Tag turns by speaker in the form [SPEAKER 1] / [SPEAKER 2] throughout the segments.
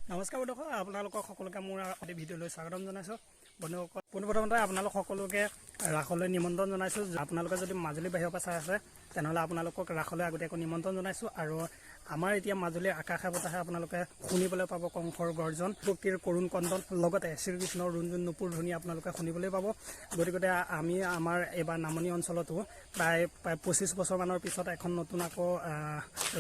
[SPEAKER 1] নমস্কাৰ বন্ধুসকল, আপোনালোকক সকলোকে মোৰ ভিডিঅ'লৈ স্বাগতম জনাইছোঁ। বন্ধুসকল, পোনপ্ৰথমতে আপোনালোক সকলোকে ৰাসলৈ নিমন্ত্ৰণ জনাইছোঁ। আপোনালোকে যদি মাজুলী বাহিৰৰ পৰা চাই আছে তেনেহ'লে আপোনালোকক ৰাসলৈ আগতীয়াকৈ নিমন্ত্ৰণ জনাইছোঁ। আৰু আমাৰ এতিয়া মাজুলীৰ আকাশে বতাহে আপোনালোকে শুনিবলৈ পাব কংসৰ গৰ্জন, ভক্তিৰ কৰুণ কন্দন, লগতে শ্ৰীকৃষ্ণৰ ৰুণজুণ নুপুৰ ধ্বনি আপোনালোকে শুনিবলৈ পাব। গতিকে আমি আমাৰ এইবাৰ নামনি অঞ্চলতো প্ৰায় 25 বছৰমানৰ পিছত এখন নতুন আকৌ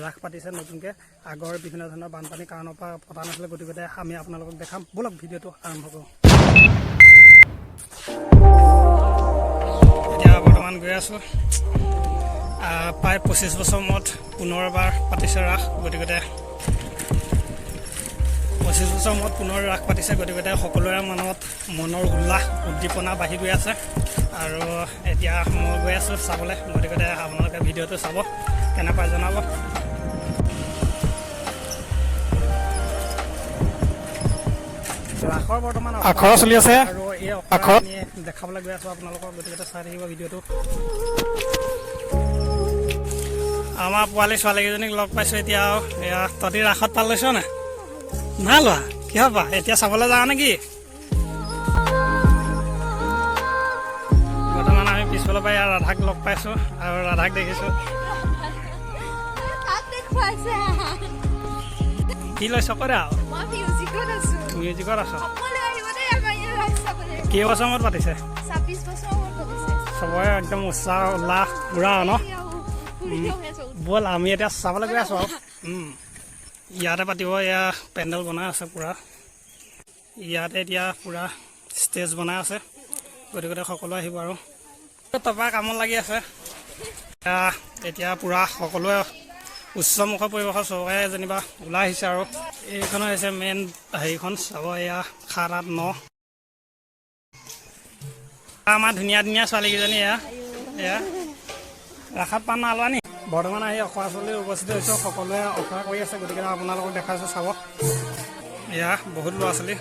[SPEAKER 1] ৰাস পাতিছে নতুনকৈ। আগৰ বিভিন্ন ধৰণৰ বানপানীৰ কাৰণৰ পৰা পতা নাছিলে। গতিকে আমি আপোনালোকক দেখাম, বলক ভিডিঅ'টো আৰম্ভ কৰোঁ। এতিয়া বৰ্তমান গৈ আছোঁ, প্ৰায় 25 বছৰ মূৰত পুনৰবাৰ পাতিছে ৰাস। গতিকে 25 বছৰ মূৰত পুনৰ ৰাস পাতিছে। গতিকে সকলোৰে মনৰ উল্লাস উদ্দীপনা বাঢ়ি গৈ আছে। আৰু এতিয়া মই গৈ আছোঁ চাবলৈ। গতিকে আপোনালোকে ভিডিঅ'টো চাব, কেনেকুৱা জনাব। ৰাসৰ বৰ্তমান আখৰা চলি আছে আৰু এই আখৰা আমি দেখাবলৈ গৈ আছোঁ আপোনালোকক। গতিকে চাই থাকিব ভিডিঅ'টো। আমাৰ পোৱালি ছোৱালীকেইজনীক লগ পাইছোঁ এতিয়া। আৰু এয়া তহঁতি ৰাসত পাল লৈছ নে নাই লোৱা? কিহৰ পৰা এতিয়া চাবলৈ যাওঁ নেকি? বৰ্তমান আমি পিছফালৰ পৰা ইয়াৰ ৰাধাক লগ পাইছোঁ আৰু ৰাধাক দেখিছোঁ। কি লৈছ কৰে আৰু মিউজিকত আছ? কেইবছৰ মূৰত পাতিছে? চবৰে একদম উৎসাহ উল্লাস পুৰা ন? ব'ল আমি এতিয়া চাবলৈ গৈ আছোঁ আৰু ইয়াতে পাতিব। এয়া পেণ্ডেল বনাই আছে পুৰা। ইয়াতে এতিয়া পুৰা ষ্টেজ বনাই আছে। গতিকে সকলো আহিব আৰু তাৰপৰা কামত লাগি আছে। এতিয়া পুৰা সকলোৱে উচ্চমুখৰ পৰিৱেশৰ চৰকাৰে যেনিবা ওলাই আহিছে। আৰু এইখন হৈছে মেইন হেৰিখন চাব। এয়া 7, 8, 9 আমাৰ ধুনীয়া ধুনীয়া ছোৱালীকেইজনী। এয়া ৰাসত পাণ নালোৱা নি? বৰ্তমান আহি অখৰাচলী উপস্থিত হৈছোঁ। সকলোৱে অখৰা কৰি আছে। গতিকে আপোনালোকক দেখাইছোঁ চাব। এয়া বহুত ল'ৰা ছোৱালী।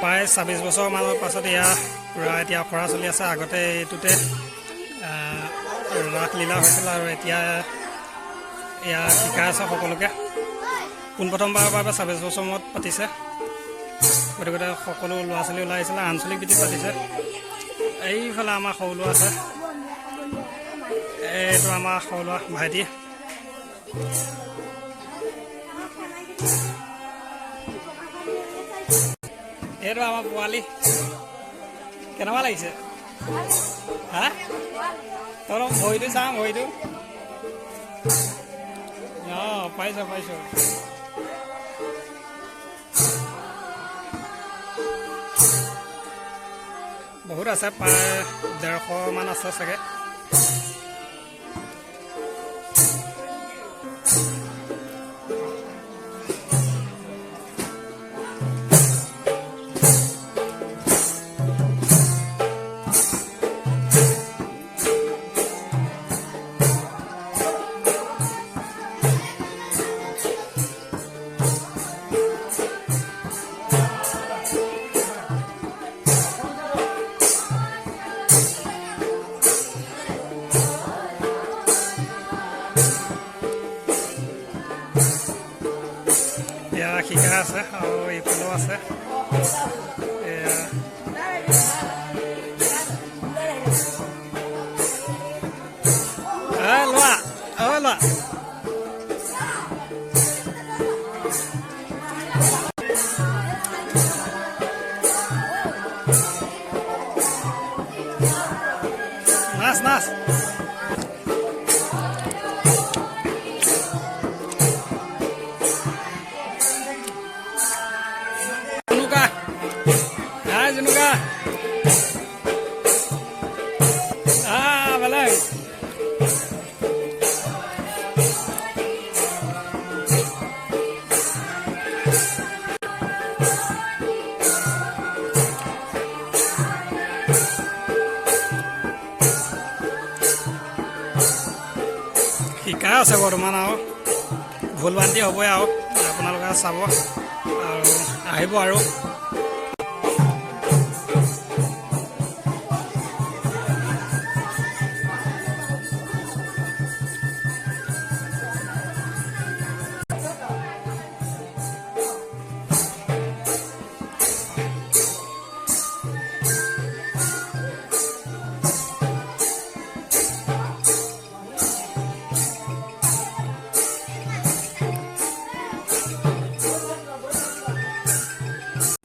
[SPEAKER 1] প্ৰায় 26 বছৰমানৰ পাছত এয়া পূৰা এতিয়া আখৰা চলি আছে। আগতে এইটোতে ৰাসলীলা হৈছিল আৰু এতিয়া এয়া শিকাই আছে সকলোকে। পোনপ্ৰথমবাৰৰ বাবে 26 বছৰ মূৰত পাতিছে। গতিকে সকলো ল'ৰা ছোৱালী ওলাই আহিছিলে। আঞ্চলিক ভিত্তিত পাতিছে। এইফালে আমাৰ সৰু ল'ৰা আছে। এইটো আমাৰ সৰু ল'ৰা ভাইটি। এইটো আমাৰ পোৱালি। কেনেকুৱা লাগিছে? হা, তই ভৰিটো চাওঁ, ভৰিটো। পাইছোঁ। বহুত আছে, প্ৰায় 150 মান আছে চাগে। শিকাই আছে আৰু এইফালেও আছে। লোৱা আছে বৰ্তমান আৰু ভুল ভ্ৰান্তি হ'বই আৰু আপোনালোকে চাব আৰু আহিব আৰু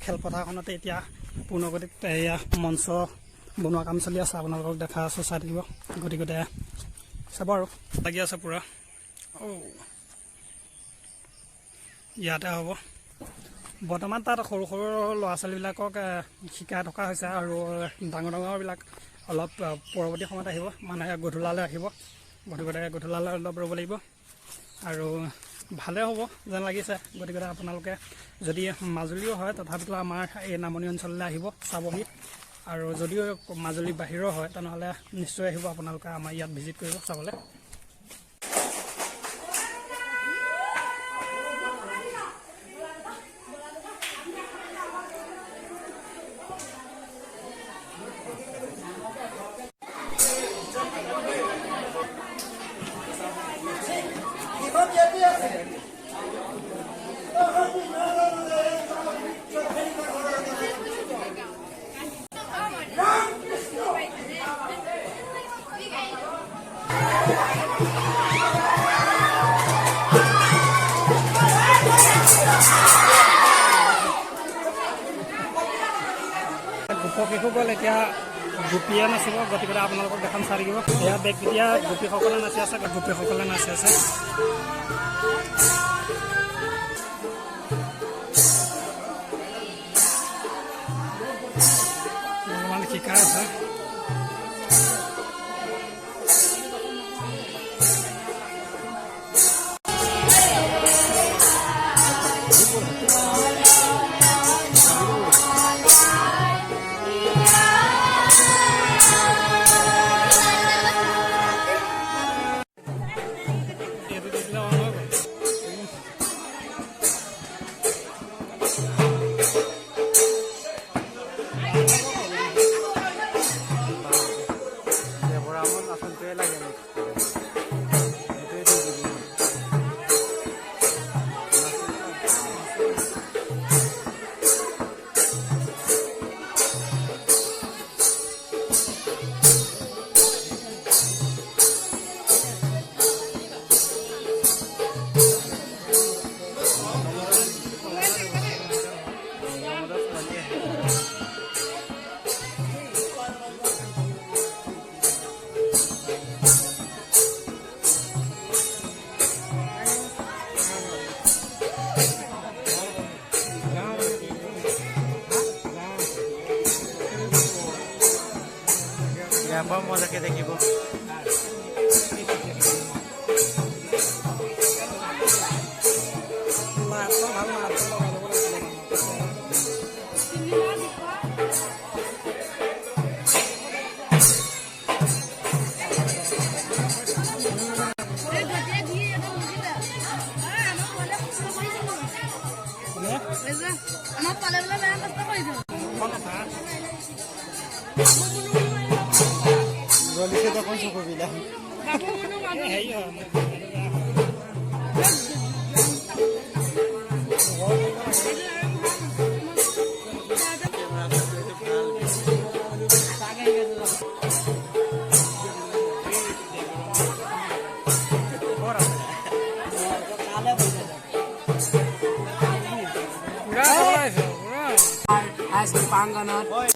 [SPEAKER 1] খেলপথাৰখনতে এতিয়া পূৰ্ণগতিত এয়া মঞ্চ বনোৱা কাম চলি আছে আপোনালোকক দেখা আছোঁ চাই থাকিব গতিকে চাব আৰু লাগি আছে পূৰা ইয়াতে হ'ব বৰ্তমান তাত সৰু সৰু ল'ৰা ছোৱালীবিলাকক শিকাই থকা হৈছে আৰু ডাঙৰ ডাঙৰবিলাক অলপ পৰৱৰ্তী সময়ত আহিব মানে গধূলালৈ আহিব গতিকে গধূলালৈ অলপ ৰ'ব লাগিব আৰু ভালে হ'ব যেন লাগিছে গতিকে আপোনালোকে যদি মাজুলীও হয় তথাপিতো আমাৰ এই নামনি অঞ্চললৈ আহিব চাবহি আৰু যদিও মাজুলী বাহিৰৰ হয় তেনেহ'লে নিশ্চয় আহিব আপোনালোকে আমাৰ ইয়াত ভিজিট কৰিব চাবলৈ গোপীসকল এতিয়া গোপীয়ে নাচিব গতিকে আপোনালোকক দেখাম চাই থাকিব এয়া এতিয়া গোপীসকলে নাচি আছে গোপীসকলে নাচি আছে শিকাই আছে মজাকে দেখিব Rolito con su jubilado. As the Panganat.